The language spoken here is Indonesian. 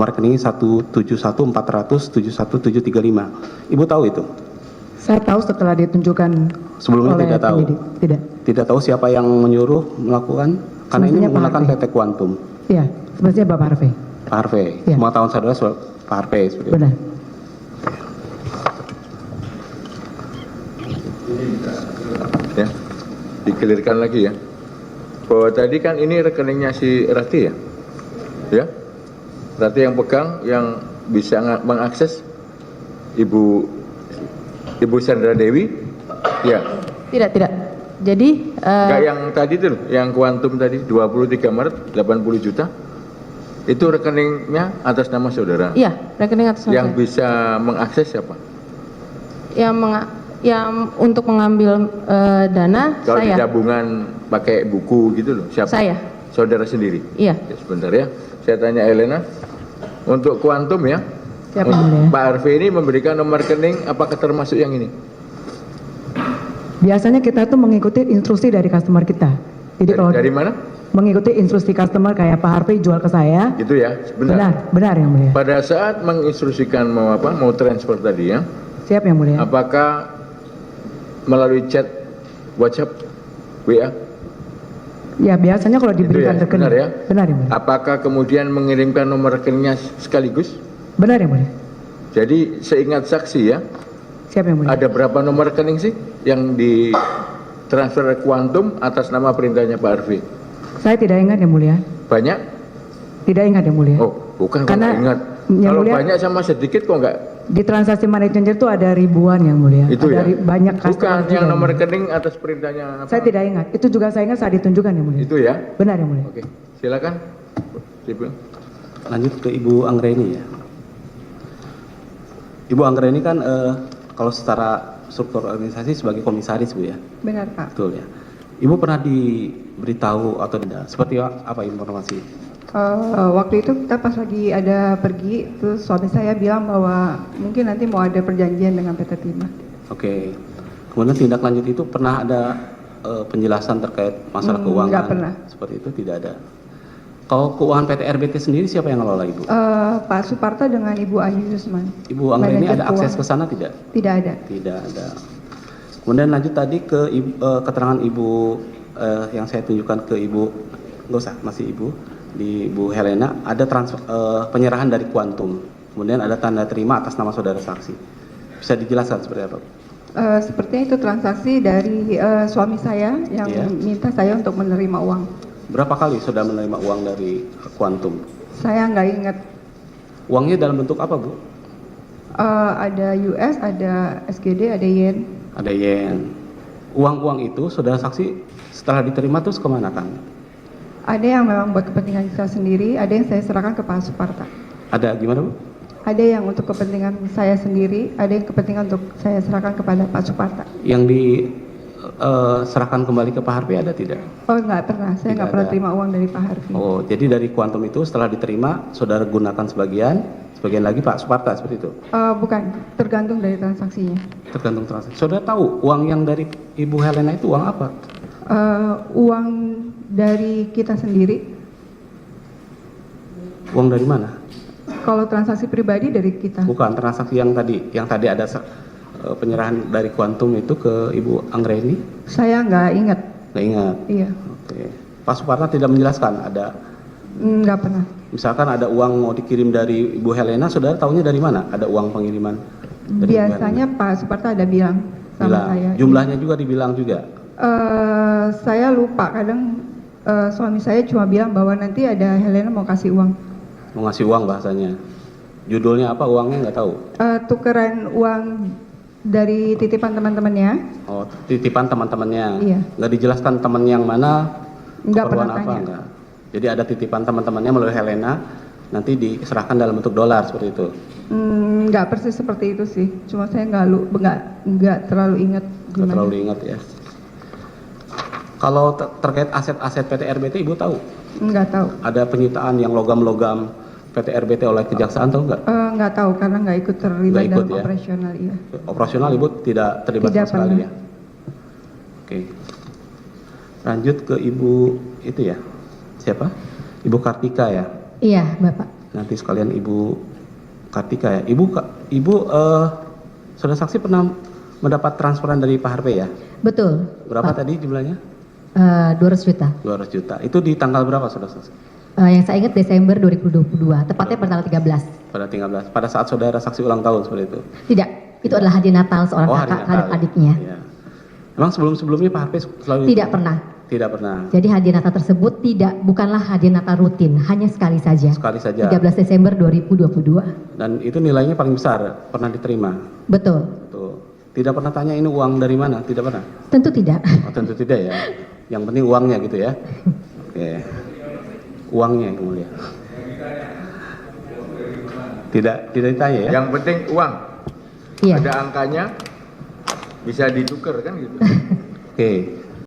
rekening 171.400.71735. Ibu tahu itu? Saya tahu setelah ditunjukkan Sebelumnya oleh tidak tahu? penyidik. Tidak. Tidak tahu siapa yang menyuruh melakukan? Karena ini Semestinya Pak menggunakan Harvey. PT Quantum. Iya, sebenarnya Bapak Harvey. Pak Harvey. Iya. Semua tahun saudara Pak Harvey. Seperti itu. Benar. Ya, dikelirkan lagi ya. Bahwa tadi kan ini rekeningnya si Rati ya. Ya. Rati yang pegang, yang bisa mengakses Ibu Sandra Dewi. Ya. Tidak. Jadi Enggak yang tadi tuh, yang kuantum tadi 23 Maret 80 juta. Itu rekeningnya atas nama saudara. iya, rekening atas nama Yang saya. bisa mengakses siapa? Yang untuk mengambil dana Kalau di saya. tabungan pakai buku gitu loh, siapa? Saya. Saudara sendiri. Iya. Ya, sebentar ya. Saya tanya Elena. Untuk kuantum ya. Siap, Yang Mulia. Pak Harvey ini memberikan nomor rekening apakah termasuk yang ini? Biasanya kita tuh mengikuti instruksi dari customer kita. Jadi kalau Dari mana? mengikuti instruksi customer kayak Pak Harvey jual ke saya, Gitu ya. Sebentar. benar Yang Mulia. Pada saat menginstruksikan mau transfer tadi ya, Siap Yang Mulia. apakah melalui chat WhatsApp, WA? Ya biasanya kalau diberikan ya, rekening. benar ya? Benar Yang Mulia. Apakah kemudian mengirimkan nomor rekeningnya sekaligus? Benar Yang Mulia. Jadi seingat saksi ya, Siap Yang Mulia. ada berapa nomor rekening sih yang ditransfer ke Quantum atas nama perintahnya Pak Harvey? Saya tidak ingat Yang Mulia. Banyak? Tidak ingat Yang Mulia. Oh, bukan kok Karena nggak ingat. Yang Kalau Mulia- banyak sama sedikit kok enggak? Di transaksi money changer itu ada ribuan Yang Mulia. Itu ada ya? banyak Bukan customer juga, yang nomor Mulia. rekening atas perintahnya apa? Saya tidak ingat. Itu juga saya ingat saat ditunjukkan Yang Mulia. Itu ya? Benar Yang Mulia. Oke, silakan. Ibu. Lanjut ke Ibu Anggreni ya. Ibu Anggreni kan kalau secara struktur organisasi sebagai komisaris Bu ya. Benar Pak. Betul ya. Ibu pernah diberitahu atau tidak? Seperti apa informasi? Waktu itu kita pas lagi ada pergi, terus suami saya bilang bahwa mungkin nanti mau ada perjanjian dengan PT Timah. Oke. Kemudian tindak lanjut itu pernah ada penjelasan terkait masalah keuangan? Nggak pernah. Seperti itu tidak ada. Kalau keuangan PT RBT sendiri siapa yang ngelola Ibu? Pak Suparta dengan Ibu Ayu Yusman. Ibu Anggreni Manajer ada akses ke keuangan. sana tidak? Tidak ada. Tidak ada. Kemudian lanjut tadi ke keterangan Ibu yang saya tunjukkan ke Ibu, nggak usah, masih Ibu, di Ibu Helena, ada penyerahan dari Quantum. Kemudian ada tanda terima atas nama saudara saksi. Bisa dijelaskan seperti apa? Sepertinya itu transaksi dari suami saya yang Iya. minta saya untuk menerima uang. Berapa kali sudah menerima uang dari Quantum? Saya nggak ingat. Uangnya dalam bentuk apa, Bu? Ada US, ada SGD, ada yen. Ada yen. Uang-uang itu saudara saksi setelah diterima terus kemana kan? Ada yang memang buat kepentingan saya sendiri, ada yang saya serahkan ke Pak Suparta. Ada gimana, Bu? Ada yang untuk kepentingan saya sendiri, ada yang kepentingan untuk saya serahkan kepada Pak Suparta. Yang diserahkan kembali ke Pak Harvey ada tidak? Oh nggak pernah, saya Tidak nggak pernah ada. terima uang dari Pak Harvey. Oh, jadi dari Quantum itu setelah diterima, saudara gunakan sebagian lagi Pak Suparta seperti itu. Bukan, tergantung dari transaksinya. Tergantung transaksi. Saudara tahu uang yang dari Ibu Helena itu uang apa? Uang dari kita sendiri, Uang dari mana? kalau transaksi pribadi dari kita. Bukan transaksi yang tadi ada penyerahan dari Quantum itu ke Ibu Anggreni? Saya nggak ingat, Nggak ingat. iya, Oke. Pak Suparta tidak menjelaskan ada, nggak pernah. misalkan ada uang mau dikirim dari Ibu Helena, saudara tahunya dari mana? Ada uang pengiriman? Dari Ibu Biasanya Helena? Pak Suparta ada bilang sama Bilang. saya. Jumlahnya juga dibilang juga. Saya lupa, kadang suami saya cuma bilang bahwa nanti ada Helena mau kasih uang. Mau ngasih uang bahasanya. Judulnya apa uangnya nggak tahu. Tukeran uang dari titipan teman-temannya. Oh, titipan teman-temannya. Iya. Nggak dijelaskan teman yang mana, Nggak keperluan pernah apa tanya. enggak. Jadi ada titipan teman-temannya melalui Helena, nanti diserahkan dalam bentuk dolar seperti itu. Nggak persis seperti itu sih. Cuma saya nggak terlalu ingat Nggak gimana. terlalu ingat ya. Kalau terkait aset-aset PT RBT, Ibu tahu? Nggak tahu. Ada penyitaan yang logam-logam PT RBT oleh Kejaksaan, tahu nggak? Nggak tahu karena nggak ikut terlibat Nggak ikut, dalam ya? operasional, iya. Operasional Ibu tidak terlibat Tidak sama sekali pernah. ya? Oke. Lanjut ke Ibu itu ya. Siapa? Ibu Kartika ya. Iya, Bapak. nanti sekalian Ibu Kartika ya. Ibu saudara saksi pernah mendapat transferan dari Pak Harvey ya? Betul. Berapa Pak. tadi jumlahnya? 200 juta. 200 juta. Itu di tanggal berapa saudara saksi? Yang saya ingat Desember 2022, tepatnya pada tanggal 13. Pada 13. Pada saat saudara saksi ulang tahun seperti itu. Tidak, itu adalah hadiah Natal seorang Oh, hari kakak Natal, terhadap ya. adiknya. Iya. Emang sebelum-sebelumnya Pak Harvey selalu Tidak pernah. Tidak pernah. Jadi hadiah Natal tersebut bukanlah hadiah Natal rutin, hanya sekali saja. Sekali saja. 13 Desember 2022. Dan itu nilainya paling besar pernah diterima. Betul. Tuh. Tidak pernah tanya ini uang dari mana? Tidak pernah. Tentu tidak. Oh, tentu tidak ya. Yang penting uangnya gitu ya. Oke. Uangnya yang mulia. Tidak ditanya ya. Yang penting uang. Iya. Ada angkanya bisa ditukar kan gitu. Oke.